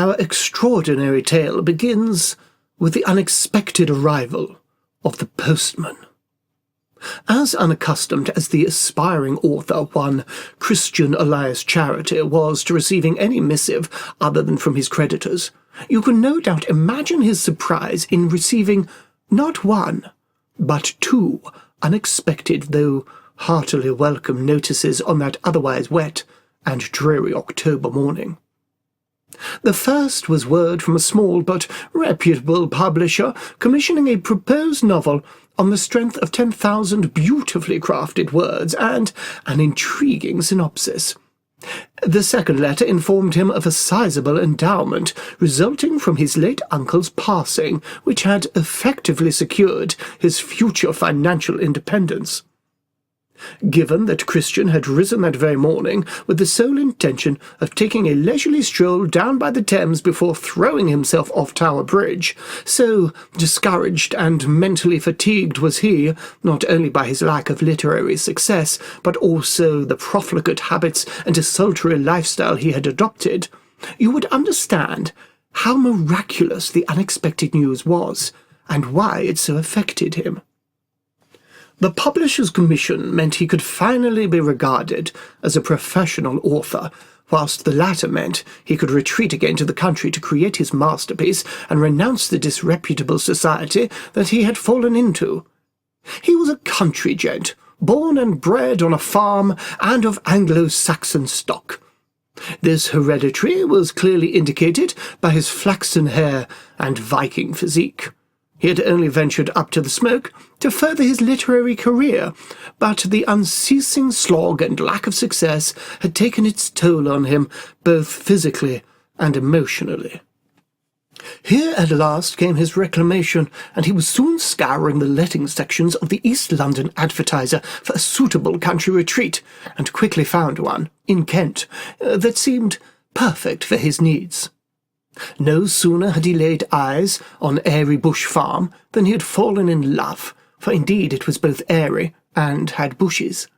Our extraordinary tale begins with the unexpected arrival of the postman. As unaccustomed as the aspiring author, one Christian Elias Charity, was to receiving any missive other than from his creditors, you can no doubt imagine his surprise in receiving not one, but two unexpected, though heartily welcome notices on that otherwise wet and dreary October morning. The first was word from a small but reputable publisher commissioning a proposed novel on the strength of 10,000 beautifully crafted words and an intriguing synopsis. The second letter informed him of a sizable endowment resulting from his late uncle's passing, which had effectively secured his future financial independence. Given that Christian had risen that very morning with the sole intention of taking a leisurely stroll down by the Thames before throwing himself off Tower Bridge, so discouraged and mentally fatigued was he, not only by his lack of literary success, but also the profligate habits and desultory lifestyle he had adopted, you would understand how miraculous the unexpected news was, and why it so affected him. The publisher's commission meant he could finally be regarded as a professional author, whilst the latter meant he could retreat again to the country to create his masterpiece and renounce the disreputable society that he had fallen into. He was a country gent, born and bred on a farm and of Anglo-Saxon stock. This hereditary was clearly indicated by his flaxen hair and Viking physique. He had only ventured up to the smoke to further his literary career, but the unceasing slog and lack of success had taken its toll on him, both physically and emotionally. Here at last came his reclamation, and he was soon scouring the letting sections of the East London Advertiser for a suitable country retreat, and quickly found one, in Kent, that seemed perfect for his needs. No sooner had he laid eyes on Airy Bush Farm than he had fallen in love, for indeed it was both airy and had bushes.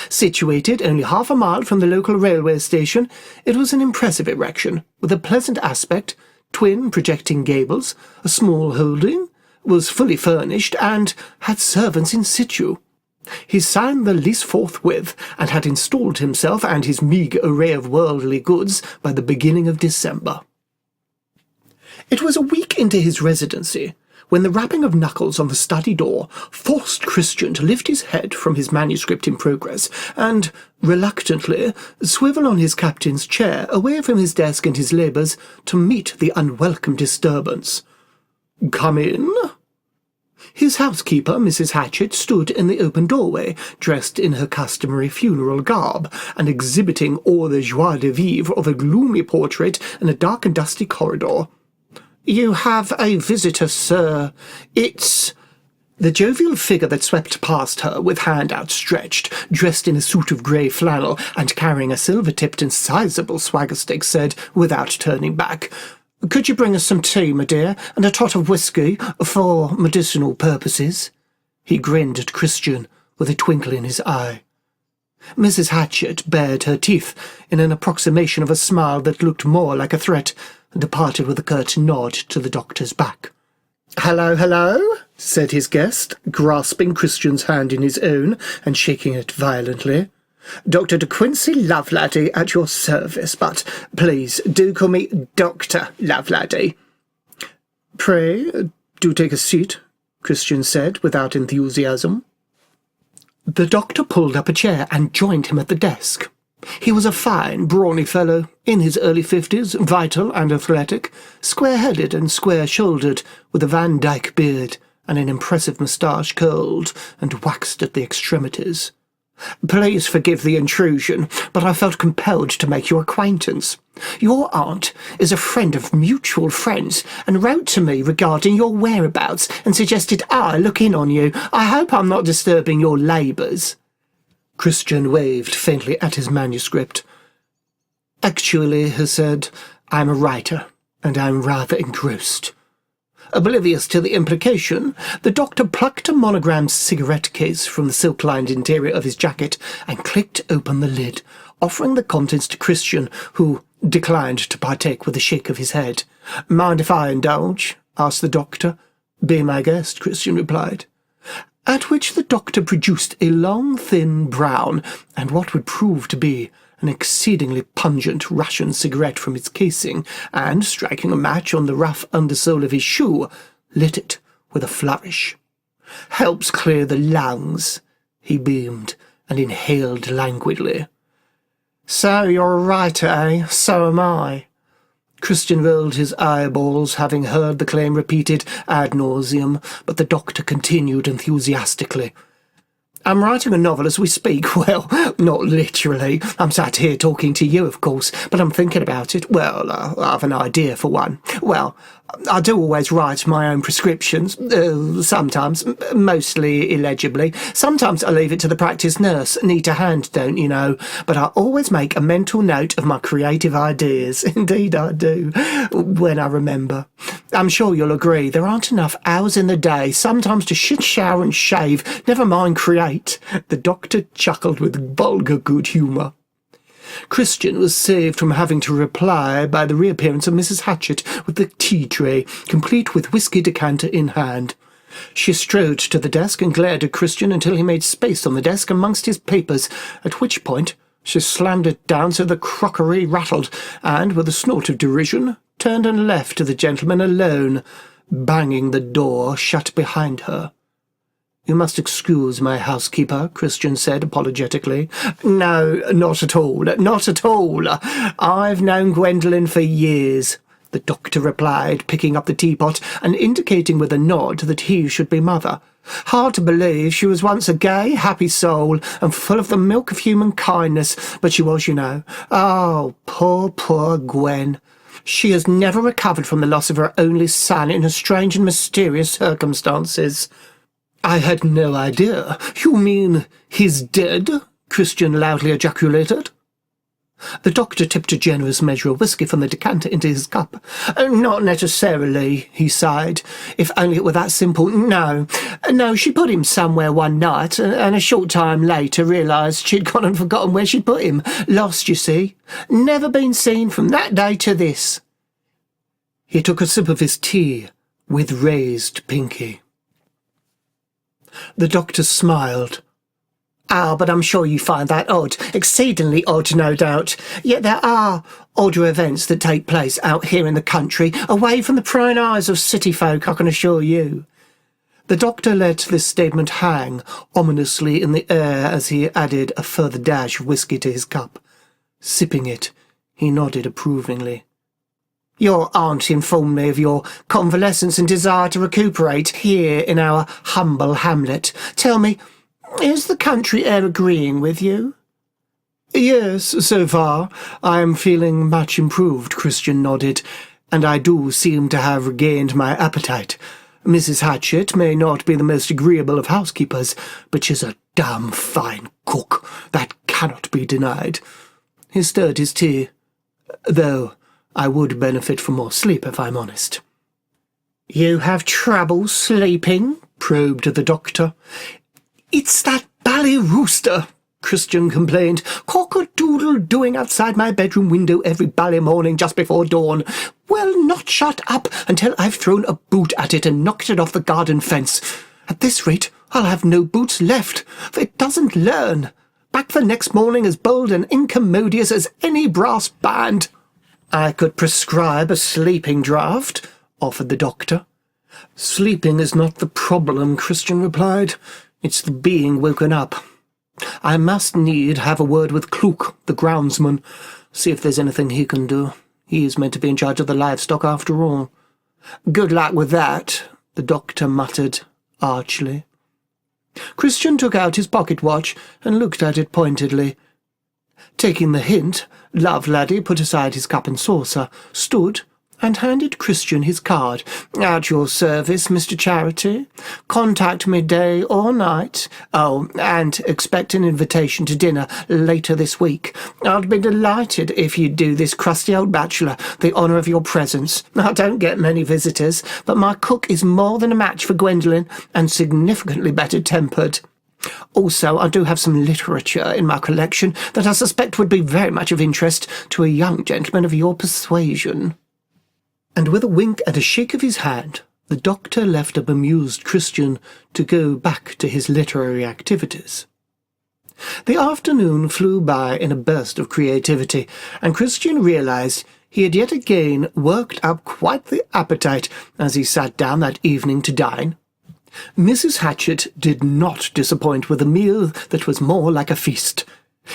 Situated only half a mile from the local railway station, it was an impressive erection, with a pleasant aspect, twin projecting gables, a small holding, was fully furnished, and had servants in situ. He signed the lease forthwith, and had installed himself and his meagre array of worldly goods by the beginning of December. It was a week into his residency when the rapping of knuckles on the study door forced Christian to lift his head from his manuscript in progress and, reluctantly, swivel on his captain's chair away from his desk and his labours to meet the unwelcome disturbance. "Come in." His housekeeper, Mrs. Hatchett, stood in the open doorway, dressed in her customary funeral garb, and exhibiting all the joie de vivre of a gloomy portrait in a dark and dusty corridor. "You have a visitor, sir. It's—" The jovial figure that swept past her, with hand outstretched, dressed in a suit of grey flannel, and carrying a silver-tipped and sizable swagger-stick, said, without turning back, "Could you bring us some tea, my dear, and a tot of whisky, for medicinal purposes?" He grinned at Christian, with a twinkle in his eye. Mrs. Hatchett bared her teeth in an approximation of a smile that looked more like a threat, and departed with a curt nod to the doctor's back. "Hello, hello," said his guest, grasping Christian's hand in his own and shaking it violently. "Dr. De Quincey Lovelady at your service, but please do call me Dr. Lovelady." "Pray, do take a seat," Christian said without enthusiasm. The doctor pulled up a chair and joined him at the desk. He was a fine, brawny fellow, in his early 50s, vital and athletic, square-headed and square-shouldered, with a Van Dyke beard and an impressive moustache curled and waxed at the extremities. "Please forgive the intrusion, but I felt compelled to make your acquaintance. Your aunt is a friend of mutual friends, and wrote to me regarding your whereabouts and suggested I look in on you. I hope I'm not disturbing your labours." Christian waved faintly at his manuscript. "Actually," he said, "I'm a writer, and I'm rather engrossed." Oblivious to the implication, the doctor plucked a monogrammed cigarette case from the silk-lined interior of his jacket and clicked open the lid, offering the contents to Christian, who, declined to partake with a shake of his head. "Mind if I indulge?" asked the doctor. "Be my guest," Christian replied. At which the doctor produced a long, thin, brown, and what would prove to be an exceedingly pungent Russian cigarette from its casing, and, striking a match on the rough undersole of his shoe, lit it with a flourish. "Helps clear the lungs," he beamed, and inhaled languidly. "So you're a writer, eh? So am I." Christian rolled his eyeballs, having heard the claim repeated ad nauseum, but the doctor continued enthusiastically. "I'm writing a novel as we speak. Well, not literally. I'm sat here talking to you, of course, but I'm thinking about it. Well, I have an idea for one. Well, I do always write my own prescriptions, sometimes, mostly illegibly. Sometimes I leave it to the practice nurse, neat to hand, don't you know, but I always make a mental note of my creative ideas. Indeed I do, when I remember. I'm sure you'll agree there aren't enough hours in the day, sometimes to shit, shower and shave, never mind create." The doctor chuckled with vulgar good humour. Christian was saved from having to reply by the reappearance of Mrs. Hatchett with the tea-tray, complete with whisky decanter in hand. She strode to the desk and glared at Christian until he made space on the desk amongst his papers, at which point she slammed it down so the crockery rattled, and, with a snort of derision, turned and left the gentleman alone, banging the door shut behind her. "You must excuse my housekeeper," Christian said apologetically. "No, not at all, not at all. I've known Gwendolen for years," the doctor replied, picking up the teapot and indicating with a nod that he should be mother. "Hard to believe she was once a gay, happy soul and full of the milk of human kindness, but she was, you know. Oh, poor, poor Gwen. She has never recovered from the loss of her only son in strange and mysterious circumstances." "I had no idea. You mean he's dead?" Christian loudly ejaculated. The doctor tipped a generous measure of whisky from the decanter into his cup. "Not necessarily," he sighed. "If only it were that simple. No, she put him somewhere one night, and a short time later realised she'd gone and forgotten where she'd put him. Lost, you see. Never been seen from that day to this." He took a sip of his tea with raised pinky. The doctor smiled. "Ah, but I'm sure you find that odd, exceedingly odd, no doubt. Yet there are odder events that take place out here in the country, away from the prying eyes of city folk, I can assure you." The doctor let this statement hang ominously in the air as he added a further dash of whisky to his cup. Sipping it, he nodded approvingly. "Your aunt informed me of your convalescence and desire to recuperate here in our humble hamlet. Tell me, is the country air agreeing with you?" "Yes, so far. I am feeling much improved," Christian nodded, "and I do seem to have regained my appetite. Mrs. Hatchett may not be the most agreeable of housekeepers, but she's a damn fine cook. That cannot be denied." He stirred his tea. "Though I would benefit from more sleep, if I'm honest." "You have trouble sleeping?" probed the doctor. "It's that bally rooster," Christian complained. "Cock-a-doodle-doing outside my bedroom window every bally morning just before dawn. Will not shut up until I've thrown a boot at it and knocked it off the garden fence. At this rate, I'll have no boots left, for it doesn't learn. Back the next morning as bold and incommodious as any brass band." "I could prescribe a sleeping draught," offered the doctor. "Sleeping is not the problem," Christian replied. "It's the being woken up. I must need have a word with Kluk, the groundsman, see if there's anything he can do. He is meant to be in charge of the livestock after all." "Good luck with that," the doctor muttered archly. Christian took out his pocket-watch and looked at it pointedly. Taking the hint, Lovelady put aside his cup and saucer, stood, and handed Christian his card. "At your service, Mr. Charity. Contact me day or night. Oh, and expect an invitation to dinner later this week. I'd be delighted if you'd do this crusty old bachelor the honour of your presence. I don't get many visitors, but my cook is more than a match for Gwendolen, and significantly better tempered." Also, I do have some literature in my collection that I suspect would be very much of interest to a young gentleman of your persuasion." And with a wink and a shake of his hand, the doctor left a bemused Christian to go back to his literary activities. The afternoon flew by in a burst of creativity, and Christian realized he had yet again worked up quite the appetite as he sat down that evening to dine. Mrs. Hatchett did not disappoint with a meal that was more like a feast.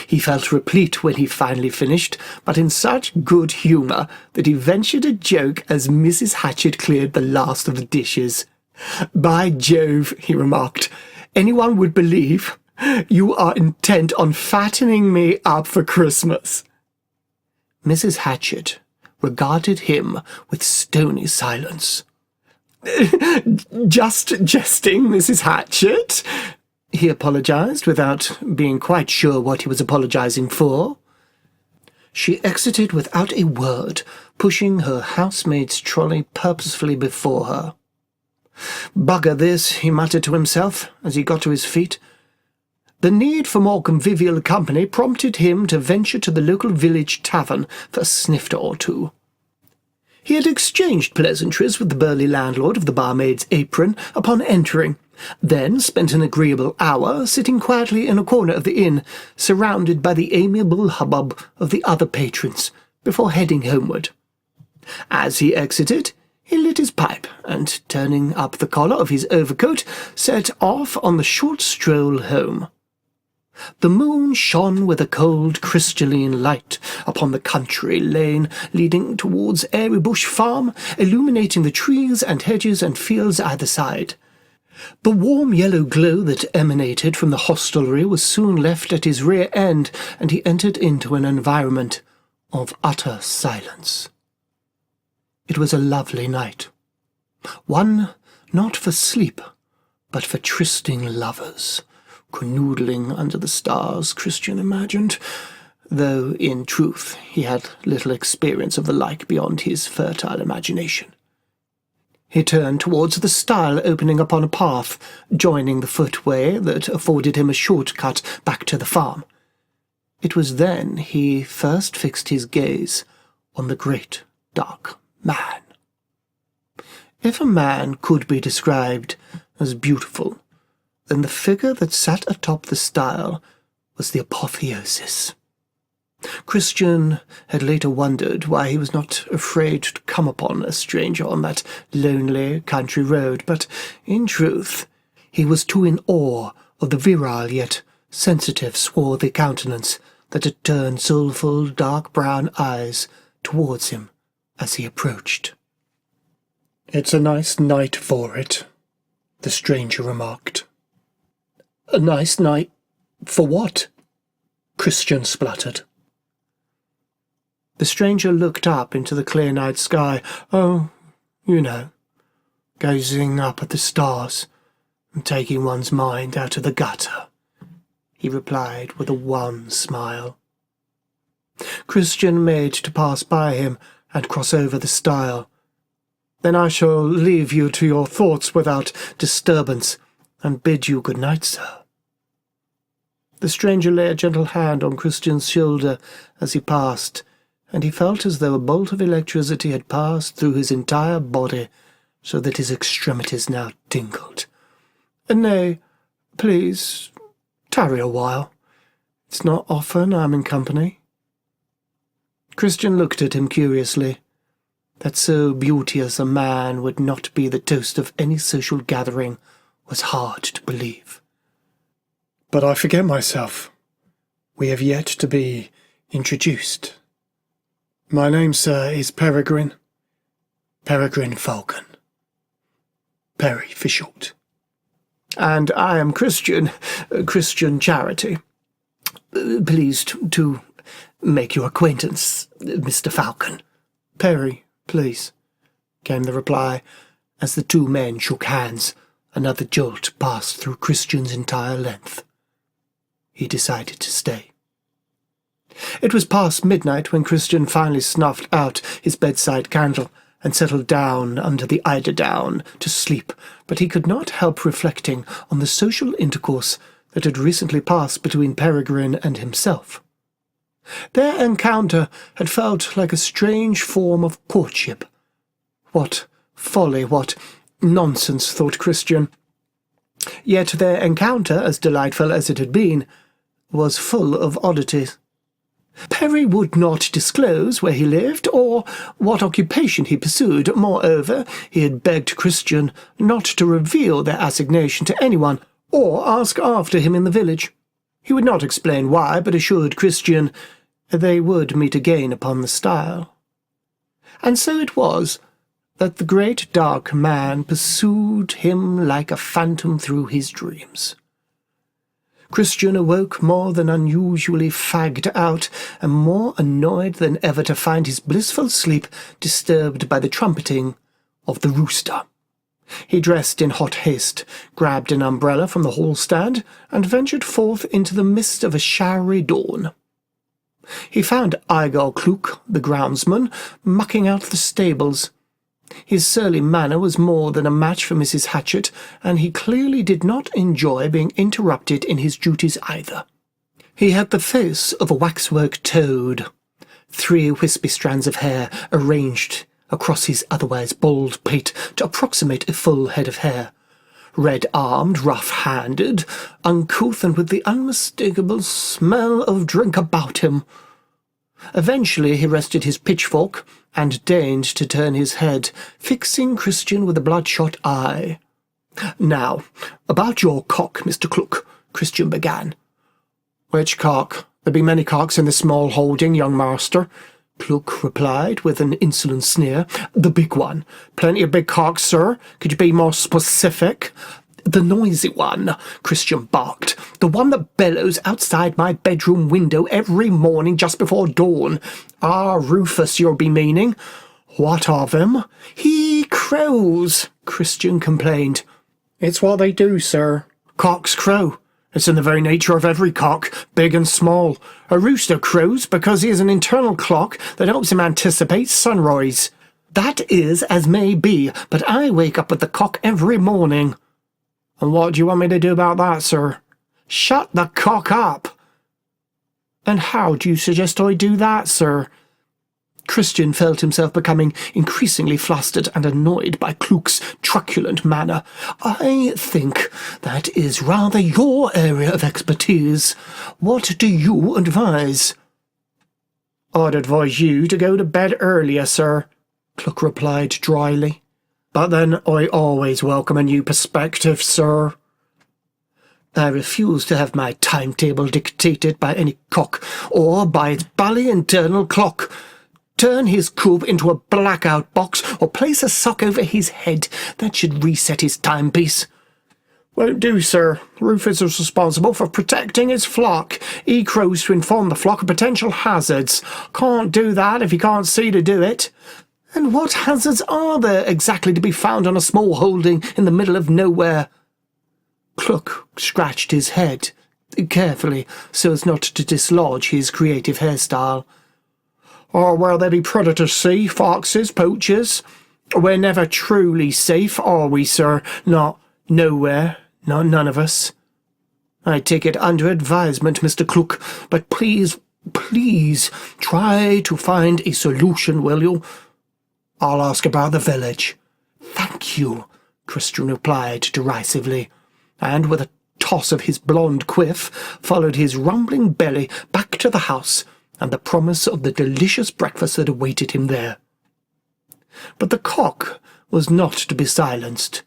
He felt replete when he finally finished, but in such good humour that he ventured a joke as Mrs. Hatchett cleared the last of the dishes. "By Jove," he remarked, "anyone would believe you are intent on fattening me up for Christmas." Mrs. Hatchett regarded him with stony silence. "Just jesting, Mrs. Hatchett," he apologized, without being quite sure what he was apologizing for. She exited without a word, pushing her housemaid's trolley purposefully before her. "Bugger this," he muttered to himself as he got to his feet. The need for more convivial company prompted him to venture to the local village tavern for a snifter or two. He had exchanged pleasantries with the burly landlord of the barmaid's apron upon entering, then spent an agreeable hour sitting quietly in a corner of the inn, surrounded by the amiable hubbub of the other patrons, before heading homeward. As he exited, he lit his pipe, and, turning up the collar of his overcoat, set off on the short stroll home. The moon shone with a cold crystalline light upon the country lane leading towards Airybush Farm, illuminating the trees and hedges and fields either side. The warm yellow glow that emanated from the hostelry was soon left at his rear end, and he entered into an environment of utter silence. It was a lovely night, one not for sleep, but for trysting lovers, canoodling under the stars, Christian imagined, though in truth he had little experience of the like beyond his fertile imagination. He turned towards the stile opening upon a path, joining the footway that afforded him a short cut back to the farm. It was then he first fixed his gaze on the great dark man. If a man could be described as beautiful, then the figure that sat atop the stile was the apotheosis. Christian had later wondered why he was not afraid to come upon a stranger on that lonely country road, but in truth he was too in awe of the virile yet sensitive swarthy countenance that had turned soulful dark brown eyes towards him as he approached. "It's a nice night for it," the stranger remarked. "A nice night for what?" Christian spluttered. The stranger looked up into the clear night sky. "Oh, you know, gazing up at the stars and taking one's mind out of the gutter," he replied with a wan smile. Christian made to pass by him and cross over the stile. "Then I shall leave you to your thoughts without disturbance, and bid you good night, sir." The stranger lay a gentle hand on Christian's shoulder as he passed, and he felt as though a bolt of electricity had passed through his entire body, so that his extremities now tingled. "Nay, please, tarry a while. It's not often I'm in company." Christian looked at him curiously. That so beauteous a man would not be the toast of any social gathering was hard to believe. "But I forget myself. We have yet to be introduced. My name, sir, is Peregrine Falcon. Perry for short." "And I am Christian Charity. Pleased to make your acquaintance, Mr. Falcon." "Perry, please," came the reply, as the two men shook hands. Another jolt passed through Christian's entire length. He decided to stay. It was past midnight when Christian finally snuffed out his bedside candle and settled down under the eiderdown to sleep, but he could not help reflecting on the social intercourse that had recently passed between Peregrine and himself. Their encounter had felt like a strange form of courtship. What folly, what nonsense, thought Christian. Yet their encounter, as delightful as it had been, was full of oddities. Perry would not disclose where he lived or what occupation he pursued. Moreover, he had begged Christian not to reveal their assignation to anyone or ask after him in the village. He would not explain why, but assured Christian they would meet again upon the stile. And so it was that the great dark man pursued him like a phantom through his dreams. Christian awoke more than unusually fagged out, and more annoyed than ever to find his blissful sleep disturbed by the trumpeting of the rooster. He dressed in hot haste, grabbed an umbrella from the hall stand, and ventured forth into the mist of a showery dawn. He found Igor Kluk, the groundsman, mucking out the stables. His surly manner was more than a match for Mrs. Hatchett, and he clearly did not enjoy being interrupted in his duties either. He had the face of a waxwork toad, 3 wispy strands of hair arranged across his otherwise bald pate to approximate a full head of hair, red-armed, rough-handed, uncouth, and with the unmistakable smell of drink about him. Eventually he rested his pitchfork and deigned to turn his head, fixing Christian with a bloodshot eye. "Now, about your cock, Mr. Kluk," Christian began. "Which cock? There be many cocks in this small holding, young master," Kluk replied with an insolent sneer. "The big one. Plenty of big cocks, sir. Could you be more specific?" "The noisy one," Christian barked. "The one that bellows outside my bedroom window every morning just before dawn. Ah, Rufus, you'll be meaning." "What of him?" "He crows," Christian complained. "It's what they do, sir. Cocks crow. It's in the very nature of every cock, big and small. A rooster crows because he has an internal clock that helps him anticipate sunrise. That is as may be, but I wake up with the cock every morning." "And what do you want me to do about that, sir?" "Shut the cock up." "And how do you suggest I do that, sir?" Christian felt himself becoming increasingly flustered and annoyed by Kluk's truculent manner. "I think that is rather your area of expertise. What do you advise?" "I'd advise you to go to bed earlier, sir," Kluk replied dryly. "But then I always welcome a new perspective, sir." "I refuse to have my timetable dictated by any cock or by its bally internal clock. Turn his coop into a blackout box or place a sock over his head. That should reset his timepiece." "Won't do, sir. Rufus is responsible for protecting his flock. He crows to inform the flock of potential hazards. Can't do that if he can't see to do it." "And what hazards are there exactly to be found on a small holding in the middle of nowhere?" Kluk scratched his head, carefully, so as not to dislodge his creative hairstyle. "Oh, well, there be predators, see, foxes, poachers. We're never truly safe, are we, sir? Not nowhere, not none of us." "I take it under advisement, Mr. Kluk, but please try to find a solution, will you?" "I'll ask about the village." "Thank you," Christian replied derisively, and with a toss of his blonde quiff followed his rumbling belly back to the house and the promise of the delicious breakfast that awaited him there. But the cock was not to be silenced.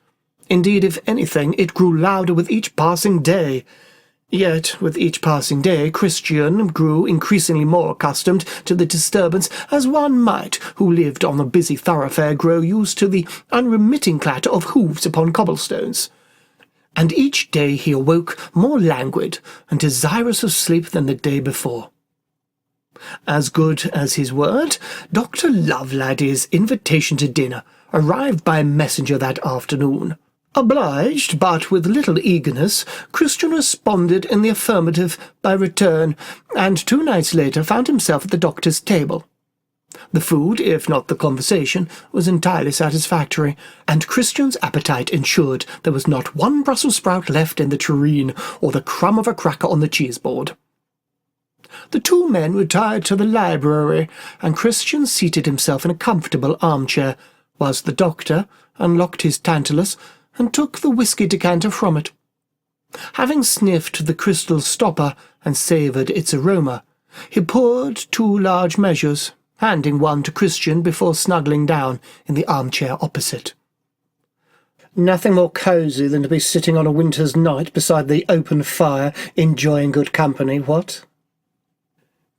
Indeed, if anything, it grew louder with each passing day. Yet, with each passing day, Christian grew increasingly more accustomed to the disturbance, as one might who lived on a busy thoroughfare grow used to the unremitting clatter of hoofs upon cobblestones. And each day he awoke more languid and desirous of sleep than the day before. As good as his word, Dr. Loveladdy's invitation to dinner arrived by messenger that afternoon. Obliged, but with little eagerness, Christian responded in the affirmative by return, and 2 nights later found himself at the doctor's table. The food, if not the conversation, was entirely satisfactory, and Christian's appetite ensured there was not one Brussels sprout left in the tureen or the crumb of a cracker on the cheeseboard. The two men retired to the library, and Christian seated himself in a comfortable armchair, whilst the doctor unlocked his tantalus and took the whisky decanter from it. Having sniffed the crystal stopper and savoured its aroma, he poured 2 large measures, handing one to Christian before snuggling down in the armchair opposite. "Nothing more cosy than to be sitting on a winter's night beside the open fire, enjoying good company, what?"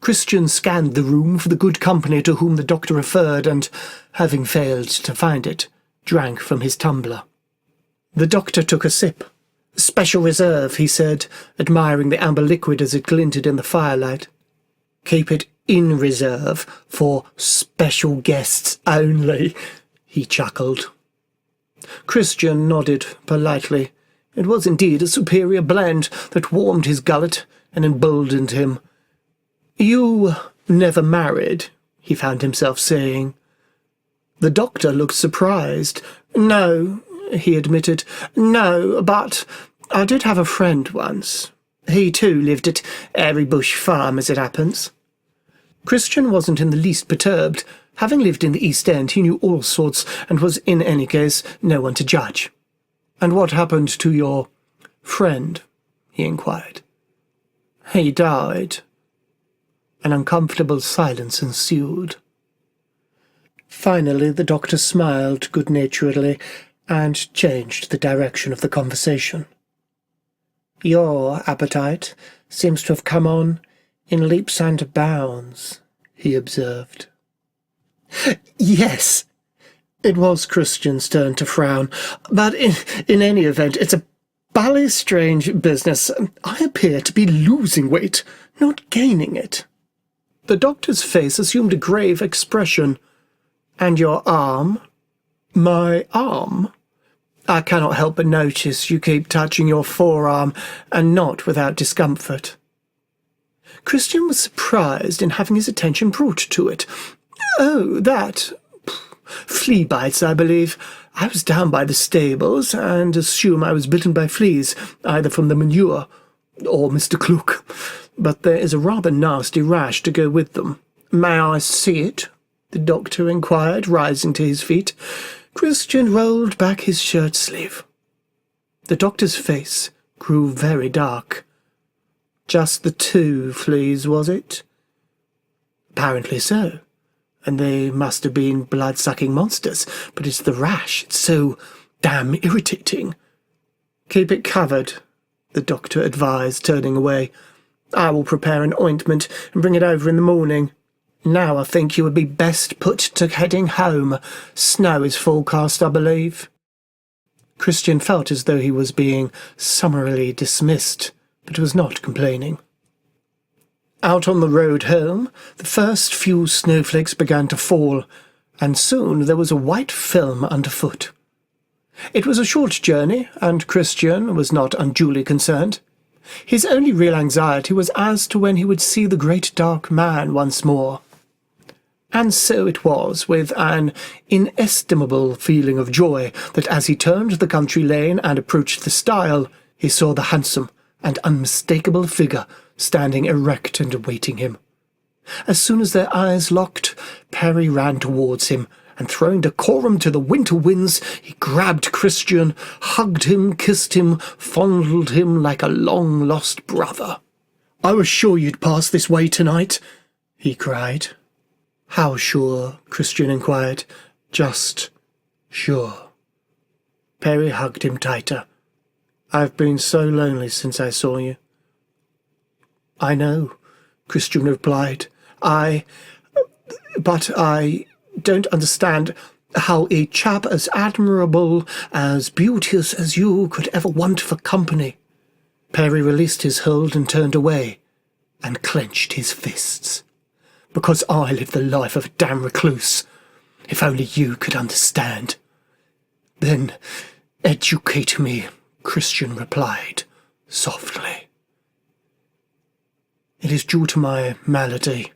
Christian scanned the room for the good company to whom the doctor referred, and, having failed to find it, drank from his tumbler. The doctor took a sip. "Special reserve," he said, admiring the amber liquid as it glinted in the firelight. "Keep it in reserve for special guests only," he chuckled. Christian nodded politely. It was indeed a superior blend that warmed his gullet and emboldened him. "You never married?" he found himself saying. The doctor looked surprised. "No," he admitted. "No, but I did have a friend once. He, too, lived at Airy Bush Farm, as it happens." Christian wasn't in the least perturbed. Having lived in the East End, he knew all sorts, and was, in any case, no one to judge. "And what happened to your friend?" he inquired. "He died." An uncomfortable silence ensued. Finally, the doctor smiled good-naturedly and changed the direction of the conversation. "Your appetite seems to have come on in leaps and bounds," he observed. "Yes." It was Christian's turn to frown. "But in any event, it's a bally strange business. I appear to be losing weight, not gaining it." The doctor's face assumed a grave expression. "And your arm?" "My arm? I cannot help but notice you keep touching your forearm, and not without discomfort." Christian was surprised in having his attention brought to it. "Oh, that... flea bites, I believe. I was down by the stables, and assume I was bitten by fleas, either from the manure or Mr. Klook. But there is a rather nasty rash to go with them." "May I see it?" the doctor inquired, rising to his feet. Christian rolled back his shirt-sleeve. The doctor's face grew very dark. "Just the 2 fleas, was it?" "Apparently so, and they must have been blood-sucking monsters, but it's the rash, it's so damn irritating." "Keep it covered," the doctor advised, turning away. "I will prepare an ointment and bring it over in the morning. Now I think you would be best put to heading home. Snow is forecast, I believe." Christian felt as though he was being summarily dismissed, but was not complaining. Out on the road home, the first few snowflakes began to fall, and soon there was a white film underfoot. It was a short journey, and Christian was not unduly concerned. His only real anxiety was as to when he would see the great dark man once more. And so it was with an inestimable feeling of joy that as he turned the country lane and approached the stile, he saw the handsome and unmistakable figure standing erect and awaiting him. As soon as their eyes locked, Perry ran towards him, and throwing decorum to the winter winds, he grabbed Christian, hugged him, kissed him, fondled him like a long-lost brother. "I was sure you'd pass this way tonight," he cried. "How sure?" Christian inquired. "Just sure." Perry hugged him tighter. "I've been so lonely since I saw you." "I know," Christian replied. But I don't understand how a chap as admirable, as beauteous as you could ever want for company." Perry released his hold and turned away, and clenched his fists. "Because I live the life of a damn recluse. If only you could understand." "Then educate me," Christian replied, softly. "It is due to my malady.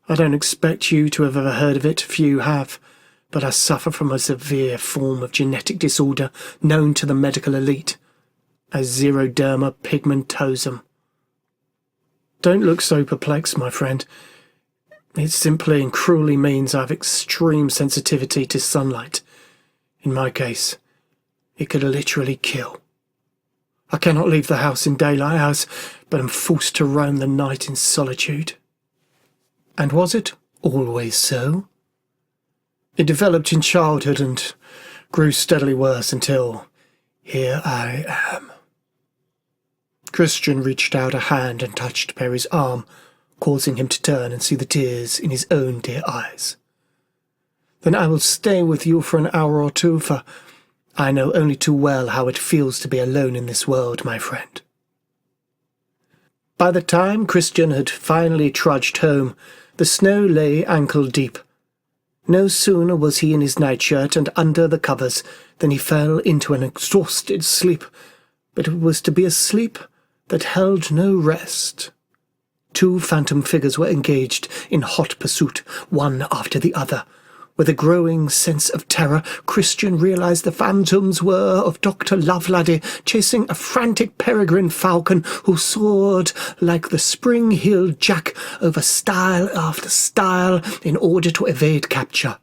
I don't expect you to have ever heard of it, few have, but I suffer from a severe form of genetic disorder known to the medical elite as xeroderma pigmentosum. Don't look so perplexed, my friend. It simply and cruelly means I have extreme sensitivity to sunlight. In my case, it could literally kill. I cannot leave the house in daylight hours, but am forced to roam the night in solitude. And was it always so? It developed in childhood and grew steadily worse until here I am. Christian reached out a hand and touched Perry's arm, causing him to turn and see the tears in his own dear eyes. Then I will stay with you for an hour or two, for I know only too well how it feels to be alone in this world, my friend. By the time Christian had finally trudged home, the snow lay ankle-deep. No sooner was he in his nightshirt and under the covers than he fell into an exhausted sleep, but it was to be a sleep that held no rest. 2 phantom figures were engaged in hot pursuit, one after the other. With a growing sense of terror, Christian realized the phantoms were of Dr. Lovelady chasing a frantic peregrine falcon who soared like the spring-heeled jack over stile after stile in order to evade capture.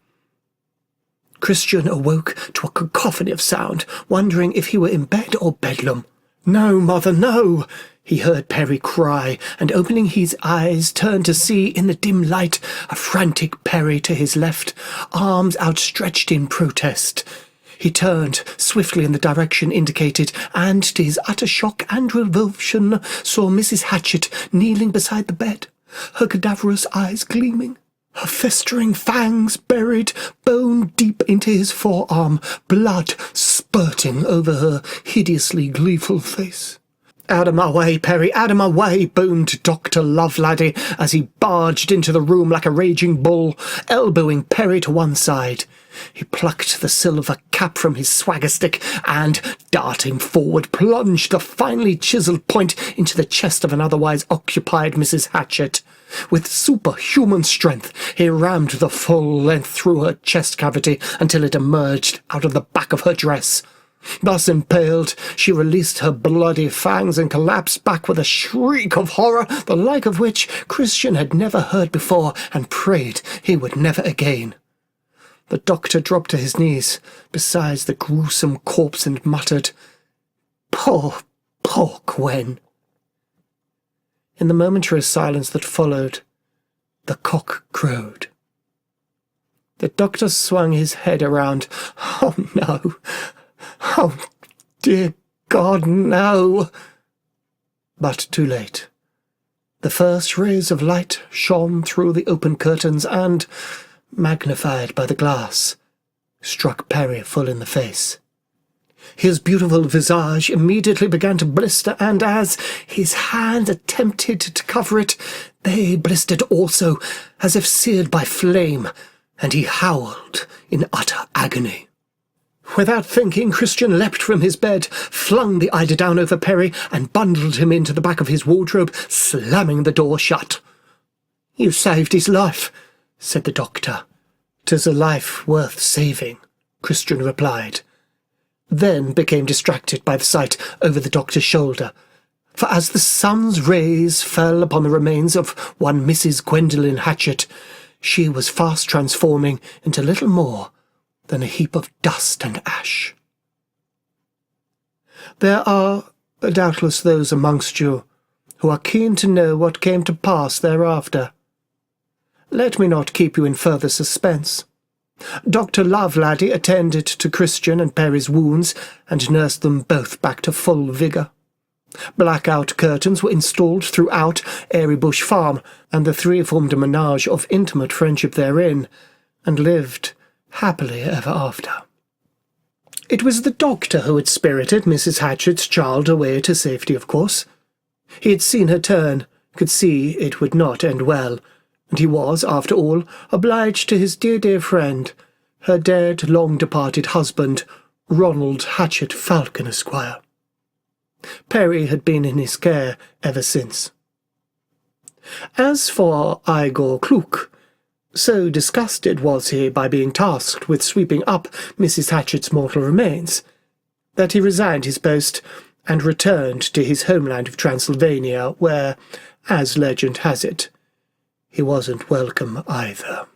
Christian awoke to a cacophony of sound, wondering if he were in bed or bedlam. "No, mother, no!" he heard Perry cry, and opening his eyes turned to see in the dim light a frantic Perry to his left, arms outstretched in protest. He turned swiftly in the direction indicated, and to his utter shock and revulsion saw Mrs. Hatchett kneeling beside the bed, her cadaverous eyes gleaming, her festering fangs buried bone deep into his forearm, blood spurting over her hideously gleeful face. "Out of my way, Perry, out of my way," boomed Dr. Lovelady as he barged into the room like a raging bull, elbowing Perry to one side. He plucked the silver cap from his swagger stick and, darting forward, plunged the finely chiselled point into the chest of an otherwise occupied Mrs. Hatchett. With superhuman strength, he rammed the full length through her chest cavity until it emerged out of the back of her dress. Thus impaled, she released her bloody fangs and collapsed back with a shriek of horror, the like of which Christian had never heard before, and prayed he would never again. The doctor dropped to his knees beside the gruesome corpse and muttered, "Poor, poor Gwen." In the momentary silence that followed, the cock crowed. The doctor swung his head around. "Oh, no! Oh, dear God, no!" But too late. The first rays of light shone through the open curtains and, magnified by the glass, struck Perry full in the face. His beautiful visage immediately began to blister, and as his hand attempted to cover it, they blistered also, as if seared by flame, and he howled in utter agony. Without thinking, Christian leapt from his bed, flung the eiderdown over Perry, and bundled him into the back of his wardrobe, slamming the door shut. "You saved his life," said the doctor. "'Tis a life worth saving," Christian replied, then became distracted by the sight over the doctor's shoulder, for as the sun's rays fell upon the remains of one Mrs. Gwendolen Hatchett, she was fast transforming into little more than a heap of dust and ash. There are doubtless those amongst you who are keen to know what came to pass thereafter. Let me not keep you in further suspense. Dr. Lovelady attended to Christian and Perry's wounds and nursed them both back to full vigour. Blackout curtains were installed throughout Airybush Farm, and the 3 formed a menage of intimate friendship therein, and lived happily ever after. It was the doctor who had spirited Mrs. Hatchett's child away to safety, of course. He had seen her turn, could see it would not end well, and he was, after all, obliged to his dear friend, her dead, long-departed husband, Ronald Hatchett Falcon, Esquire. Perry had been in his care ever since. As for Igor Kluk, So disgusted was he by being tasked with sweeping up Mrs. Hatchett's mortal remains, that he resigned his post and returned to his homeland of Transylvania, where, as legend has it, he wasn't welcome either.